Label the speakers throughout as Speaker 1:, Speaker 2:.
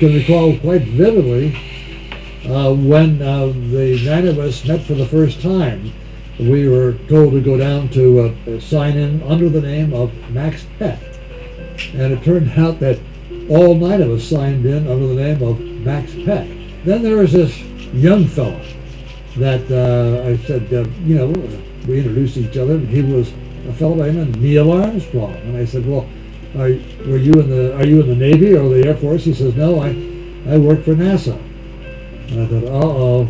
Speaker 1: can recall quite vividly when the 9 of us met for the first time. We were told to go down to sign in under the name of Max Peck. And it turned out that all 9 of us signed in under the name of Max Peck. Then there was this young fellow that I said, you know, we introduced each other, and he was a fellow named Neil Armstrong. And I said, well, are you in the Navy or the Air Force? He says, no, I work for NASA. And I thought, uh-oh,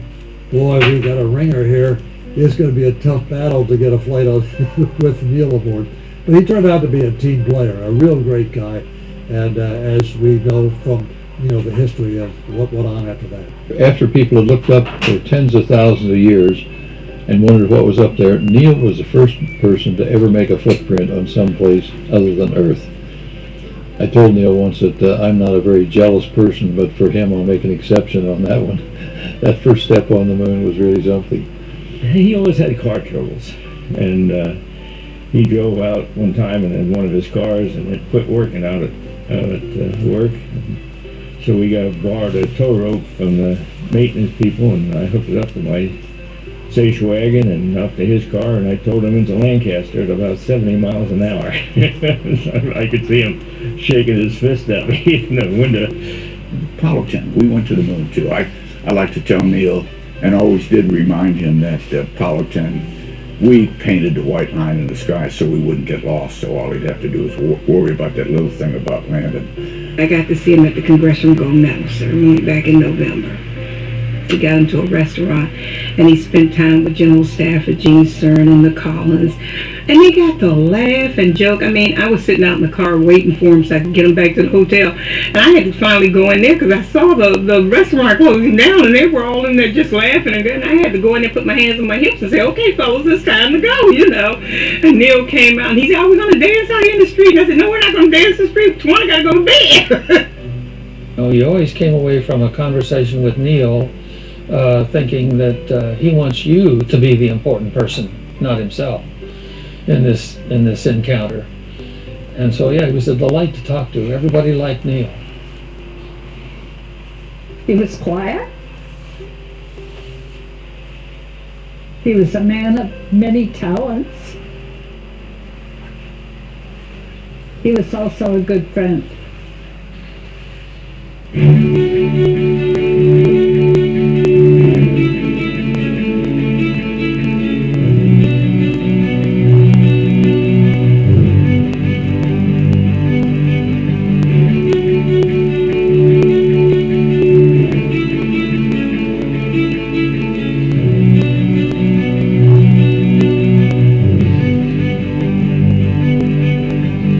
Speaker 1: boy, we got a ringer here. It's going to be a tough battle to get a flight with Neil aboard. But he turned out to be a team player, a real great guy. And as we know from, you know, the history of what went on after that.
Speaker 2: After people had looked up for tens of thousands of years and wondered what was up there, Neil was the first person to ever make a footprint on some place other than Earth. I told Neil once that I'm not a very jealous person, but for him I'll make an exception on that one. That first step on the moon was really something.
Speaker 3: He always had car troubles, and he drove out one time and in one of his cars, and it quit working out at work. So we borrowed a tow rope from the maintenance people, and I hooked it up to my station wagon and up to his car, and I towed him into Lancaster at about 70 miles an hour. I could see him shaking his fist at me in the window.
Speaker 4: Apollo 10, we went to the moon too. I like to tell Neil, and always did remind him, that Apollo 10, we painted the white line in the sky so we wouldn't get lost, so all he'd have to do is worry about that little thing about landing.
Speaker 5: I got to see him at the Congressional Gold Medal ceremony back in November. He got into a restaurant, and he spent time with General Stafford, Gene Stern, and the Collins. And they got to laugh and joke. I mean, I was sitting out in the car waiting for him so I could get him back to the hotel. And I had to finally go in there because I saw the restaurant closing down, and they were all in there just laughing. And I had to go in there, put my hands on my hips and say, okay, fellas, it's time to go, you know. And Neil came out, and he said, oh, we're going to dance out here in the street. And I said, no, we're not going to dance in the street. Tawana got to go to bed.
Speaker 6: Oh, you always came away from a conversation with Neil thinking that he wants you to be the important person, not himself, in this encounter. And so yeah, he was a delight to talk to. Everybody liked Neil.
Speaker 7: He was quiet. He was a man of many talents. He was also a good friend.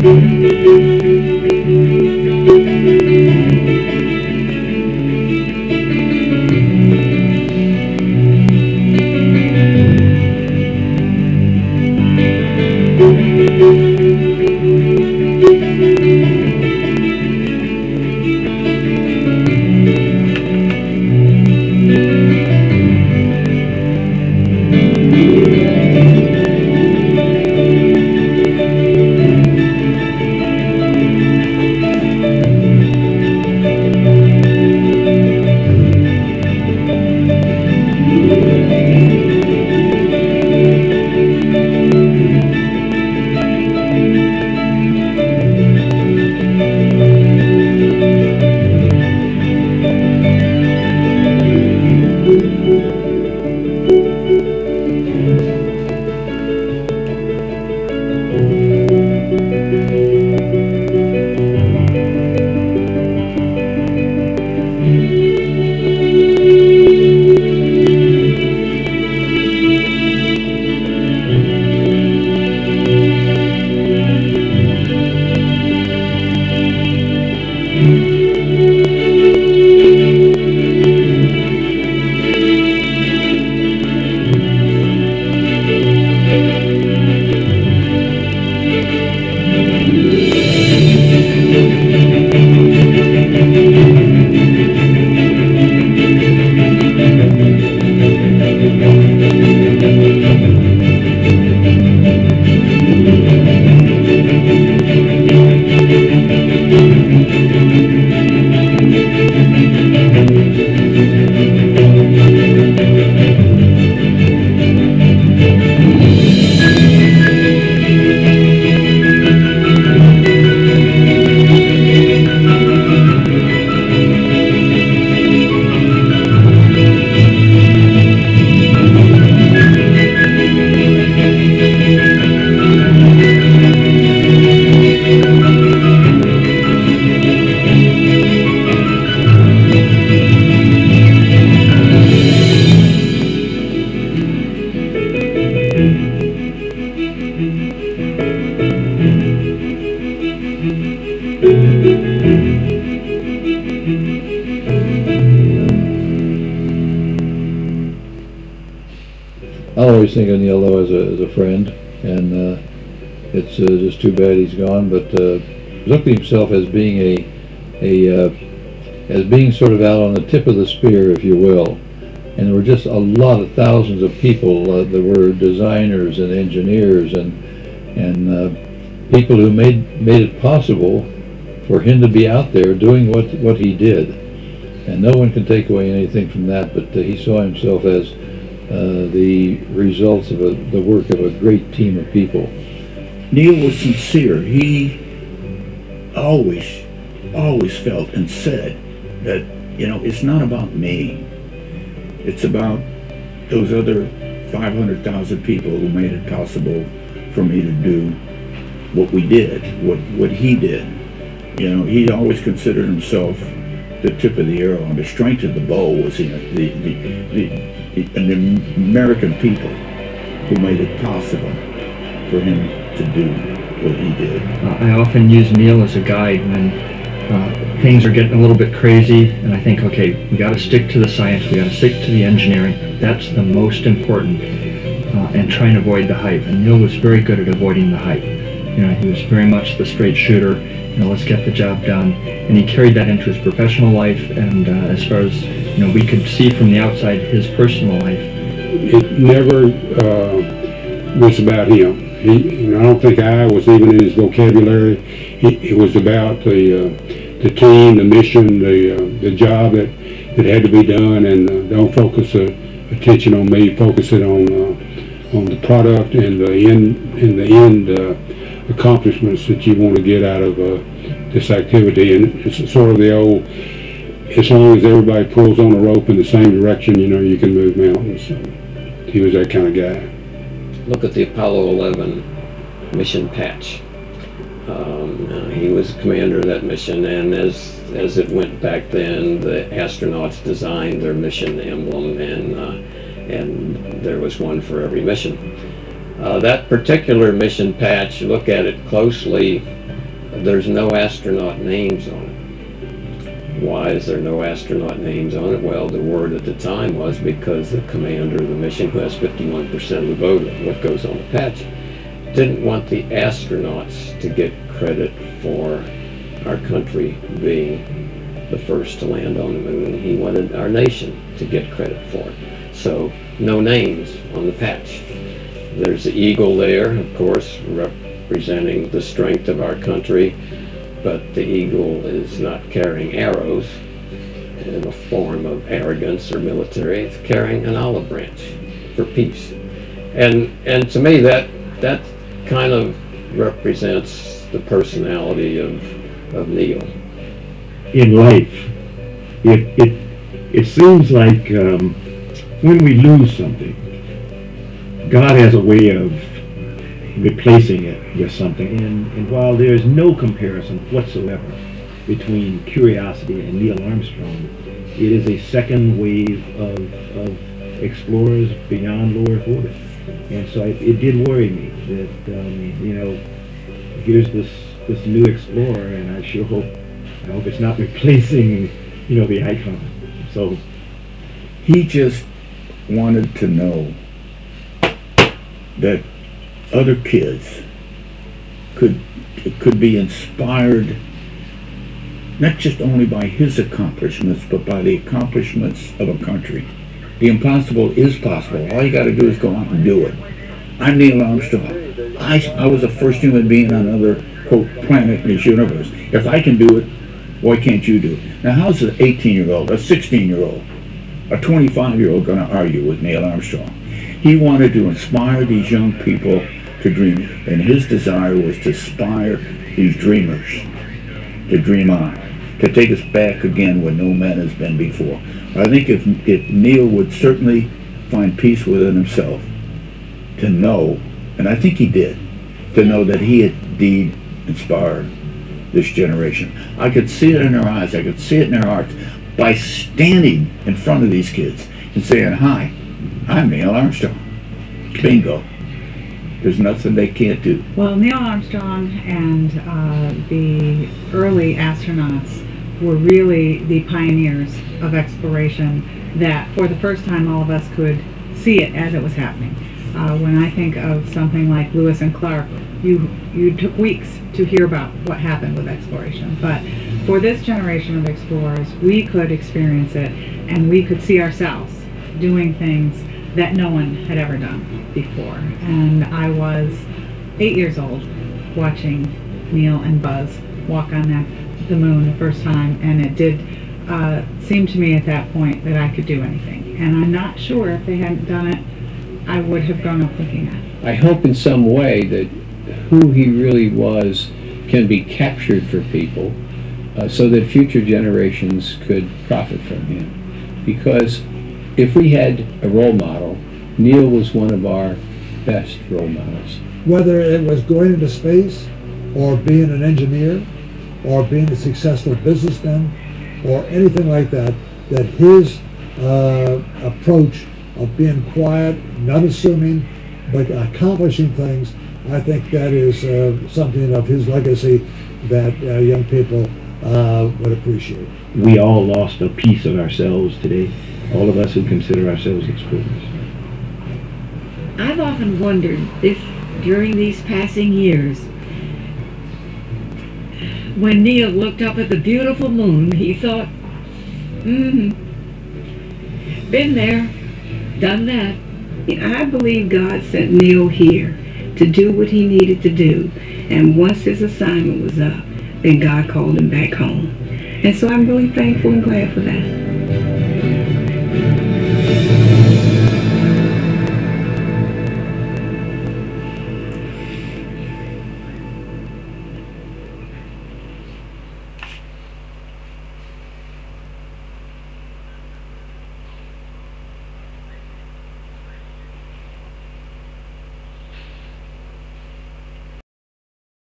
Speaker 8: Thank you.
Speaker 2: always think of Neil though as a friend, and it's just too bad he's gone. But looked at himself as being as being sort of out on the tip of the spear, if you will. And there were just a lot of thousands of people that were designers and engineers and people who made it possible for him to be out there doing what he did. And no one can take away anything from that, but he saw himself as the results of the work of a great team of people.
Speaker 4: Neil was sincere. He always felt and said that, you know, it's not about me. It's about those other 500,000 people who made it possible for me to do what we did, what he did. You know, he always considered himself the tip of the arrow, and the strength of the bow was the American people who made it possible for him to do what he did.
Speaker 8: I often use Neil as a guide when things are getting a little bit crazy, and I think, okay, we got to stick to the science, we got to stick to the engineering. That's the most important, and try and avoid the hype. And Neil was very good at avoiding the hype. You know, he was very much the straight shooter. You know, let's get the job done. And he carried that into his professional life, and as far as, you know, we could see from the outside his personal life.
Speaker 9: It never was about him. You know, I don't think I was even in his vocabulary. It was about the team, the mission, the job that had to be done, and don't focus attention on me. Focus it on the product and the end accomplishments that you want to get out of this activity. And it's sort of the old, as long as everybody pulls on the rope in the same direction, you know, you can move mountains. So he was that kind of guy.
Speaker 10: Look at the Apollo 11 mission patch. He was commander of that mission, and as it went back then, the astronauts designed their mission emblem, and there was one for every mission. That particular mission patch, look at it closely, there's no astronaut names on it. Why is there no astronaut names on it? Well, the word at the time was because the commander of the mission, who has 51% of the vote of what goes on the patch, didn't want the astronauts to get credit for our country being the first to land on the moon. He wanted our nation to get credit for it. So, no names on the patch. There's the eagle there, of course, representing the strength of our country, but the eagle is not carrying arrows in a form of arrogance or military. It's carrying an olive branch for peace. And to me, that kind of represents the personality of Neil.
Speaker 3: In life, it seems like when we lose something, God has a way of replacing it with something. And while there's no comparison whatsoever between Curiosity and Neil Armstrong, it is a second wave of explorers beyond lower orbit. And so it did worry me that, you know, here's this new explorer, and I hope it's not replacing, you know, the icon. So
Speaker 4: he just wanted to know that other kids could be inspired not just only by his accomplishments, but by the accomplishments of a country. The impossible is possible. All you got to do is go out and do it. I'm Neil Armstrong. I was the first human being on another, quote, planet in this universe. If I can do it, why can't you do it? Now, how's an 18-year-old, a 16-year-old, a 25-year-old going to argue with Neil Armstrong? He wanted to inspire these young people to dream, and his desire was to inspire these dreamers to dream on, to take us back again where no man has been before. I think if Neil would certainly find peace within himself to know, and I think he did, to know that he had indeed inspired this generation. I could see it in their eyes, I could see it in their hearts, by standing in front of these kids and saying, "Hi, I'm Neil Armstrong." Bingo. There's nothing they can't do.
Speaker 7: Well, Neil Armstrong and the early astronauts were really the pioneers of exploration, that for the first time all of us could see it as it was happening. When I think of something like Lewis and Clark, you took weeks to hear about what happened with exploration. But for this generation of explorers, we could experience it, and we could see ourselves doing things that no one had ever done before. And I was 8 years old watching Neil and Buzz walk on the moon the first time, and it did seem to me at that point that I could do anything. And I'm not sure if they hadn't done it, I would have grown up thinking that.
Speaker 10: I hope in some way that who he really was can be captured for people so that future generations could profit from him. Because if we had a role model, Neil was one of our best role models.
Speaker 1: Whether it was going into space, or being an engineer, or being a successful businessman, or anything like that, that his approach of being quiet, not assuming, but accomplishing things, I think that is something of his legacy that young people would appreciate.
Speaker 11: We all lost a piece of ourselves today, all of us who consider ourselves explorers.
Speaker 12: I've often wondered if during these passing years, when Neil looked up at the beautiful moon, he thought, been there, done that.
Speaker 5: I believe God sent Neil here to do what he needed to do, and once his assignment was up, then God called him back home. And so I'm really thankful and glad for that.